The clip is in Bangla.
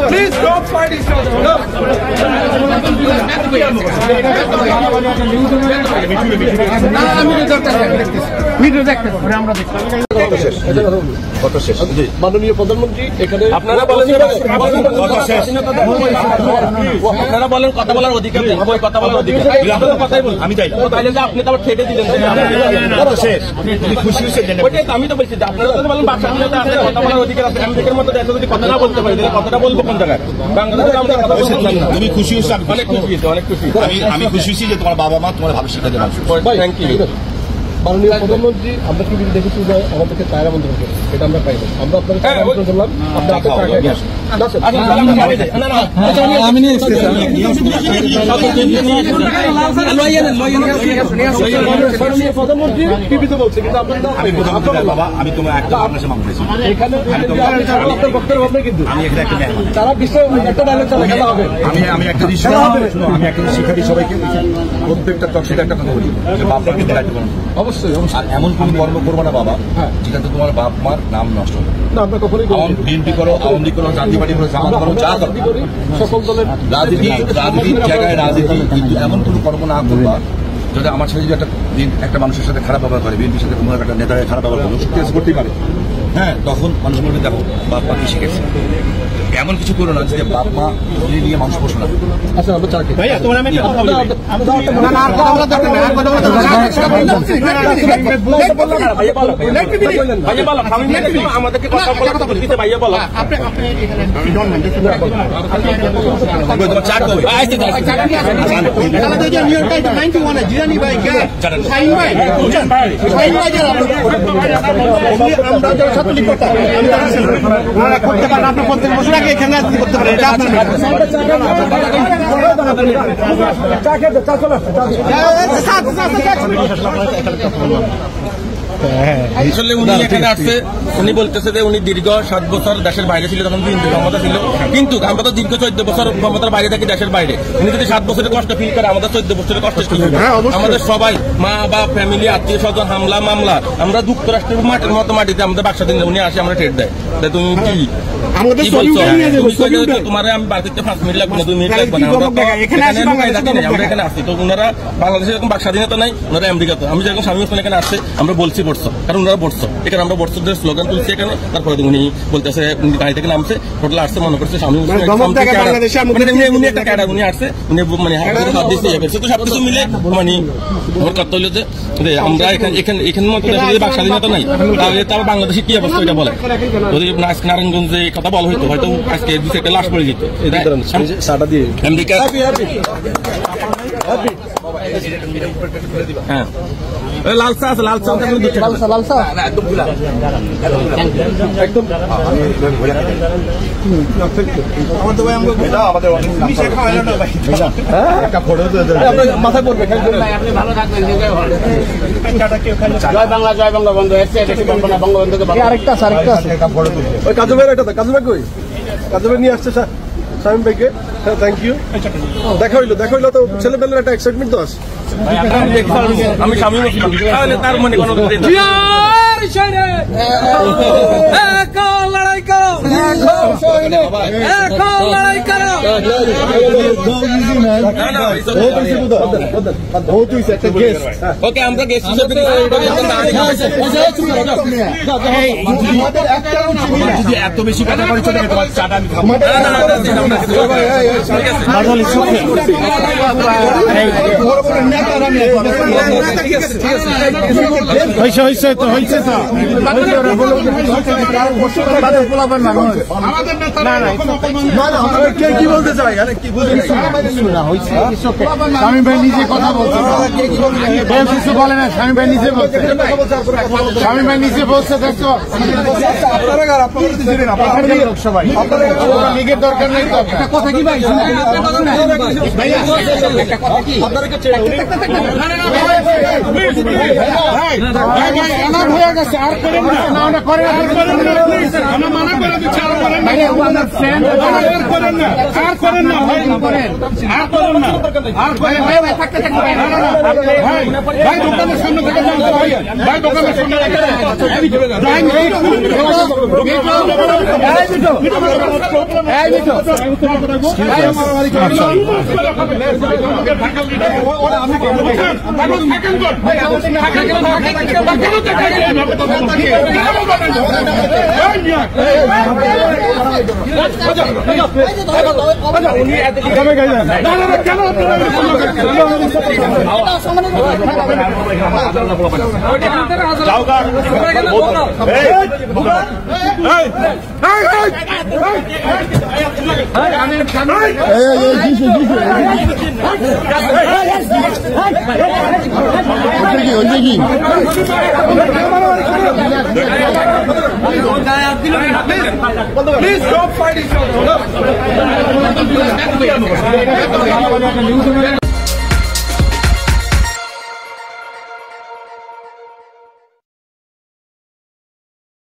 Please don't fight each other. মাননীয় প্রধানমন্ত্রী এখানে আপনারা বলেন কথা বলার অধিকার কথা বলার অধিকার কথাই বল আমি চাই তাহলে যে আপনি তো আবার ঠেটে দিলেন খুশি আমি তো বলছি আপনারা তো বলেন বাচ্চা কথা বলার অধিকার আছে আমেরিকার মতো দেশে যদি কথা না বলতে পারি তাহলে কথাটা বলবো কোন জায়গায় বাংলাদেশে আমরা কথা বলছি না তুমি খুশি হয়েছো অনেক খুশি অনেক খুশি আমি খুশি হয়েছি যে তোমার বাবা মা তোমার ভবিষ্যতে দেবে থ্যাংক ইউ মাননীয় প্রধানমন্ত্রী আমরা কি দেখেছি যে আমাদেরকে চায়ের আমন্ত্রণ করি এটা আমরা পাই আমরা আপনাকে চায়ের আমন্ত্রণ করলাম প্রধানমন্ত্রী টিভিতে বলছে কিন্তু আমি তোমার একটা আপনার বক্তব্য হবে কিন্তু আমি তারা বিশ্বে একটা ডায়লগ চালাতে হবে আমি একটা আমি একটা শিক্ষার্থী সবাইকে প্রত্যেকটা টকশিতে একটা কথা বলি বাবাকে দেখাতে পারবো অবশ্যই আর এমন কোন কর্ম করবো না বাবা যেটাতে তোমার বাপ মার নাম নষ্ট হবে না আমরা কখনোই বিএনপি করো আওয়ামী লীগ করো জাতীয় পার্টি করো জামাত করো যা করি সকল দলের রাজনীতির জায়গায় রাজনীতি কিন্তু এমন কোন কর্ম না করবা যদি আমার সাথে যদি একটা মানুষের সাথে খারাপ ব্যবহার করে বিএনপির সাথে কোনো একটা নেতাকে খারাপ ব্যবহার করলো কেস করতেই পারে হ্যাঁ তখন মানুষ বলবে দেখো বাপ মা কি শিখেছে এমন কিছু করো না যে বাপ মা নিয়ে মানুষ বসো না আচ্ছা আমরা চাকরি ভাইয়া তোমার আমি কথা বলি আমাদেরকে কথা বলতে ভাইয়া বলো আপনি এখানে জিরানি ভাই শাহিন ভাই আমরা যারা ছাত্রলীগ করতাম করতে পারেন আপনি প্রত্যেক বছর আগে এখানে করতে পারেন আসলে উনি এখানে আসছে উনি বলতেছে যে উনি দীর্ঘ 7 বছর দেশের বাইরে ছিল তখন বিএনপি ক্ষমতা ছিল কিন্তু আমরা তো দীর্ঘ 14 বছর ক্ষমতার বাইরে থাকি দেশের বাইরে উনি যদি 7 বছরের কষ্ট ফিল করে আমাদের 14 বছরের কষ্ট ফিল করে আমাদের সবাই মা বা ফ্যামিলি আত্মীয় স্বজন হামলা মামলা আমরা যুক্তরাষ্ট্রের মাটির মতো মাটিতে আমাদের বাক্সা দিন উনি আসে আমরা ঠেট দেয় তুমি কি তোমার আমি বাড়িতে 5 মিনিট লাগবে না 2 মিনিট লাগবে না আমরা এখানে আসছি তো ওনারা বাংলাদেশে এরকম বাক স্বাধীনতা নাই ওনারা আমেরিকাতে আমি যেরকম স্বামী ওসমান এখানে আসছে আমরা বলছি বর্ষো কারণ ওনারা বর্ষো এখানে আমরা বর্ষদের স্লোগান তুলছি এখানে তারপরে উনি বলতেছে উনি গাড়ি থেকে নামছে টোটাল আসছে মনে করছে স্বামী উনি একটা ক্যাডা উনি আসছে উনি মানে হাত দিচ্ছে তো সবকিছু মিলে মানে ওর কথা হলো যে আমরা এখানে মতো বাক স্বাধীনতা নাই তাহলে তার বাংলাদেশে কি অবস্থা এটা বলে যদি নারায়ণগঞ্জে কথা বলা হইতো হয়তো আজকে দু একটা লাশ পড়ে যেত আমেরিকা হ্যাঁ লাল চা আছে লাল চা একদম মাথায় পড়বে জয় বাংলা বন্ধু এসছে বঙ্গবন্ধুকে আরেকটা ওই কাজু ভাই এটা কাজু ভাই কই কাজু ভাই নিয়ে আসছে স্যার শাহিন ভাইকে থ্যাংক ইউ দেখা হইলো তো ছেলেবেলার একটা এক্সাইটমেন্ট তো আছে আমি স্বামী তাহলে তার মনে কোনো লড়াই করো লড়াই করো ওকে আমরা গেস্ট হিসেবে যদি এত বেশি কথা বলি তোমার চাটা আমি খাবো হয়েছে তো হয়েছে কে কি বলতে চাই শামীম ভাই নিজে কথা বলছে, কিছু বলে না। শামীম ভাই নিজে বলছে, শামীম ভাই নিজে বলছে। দেখছো লোকসভায় লীগের দরকার নেই। কথা কি ভাই হয়ে গেছে, আর করে মানা করে দিচ্ছে, আর করেন না, আর করেন না ভাই, আর করেন না, আর ভাই দোকানের সামনে থেকে যান ভাই, ভাই দোকানের সামনে Please don't fight each other.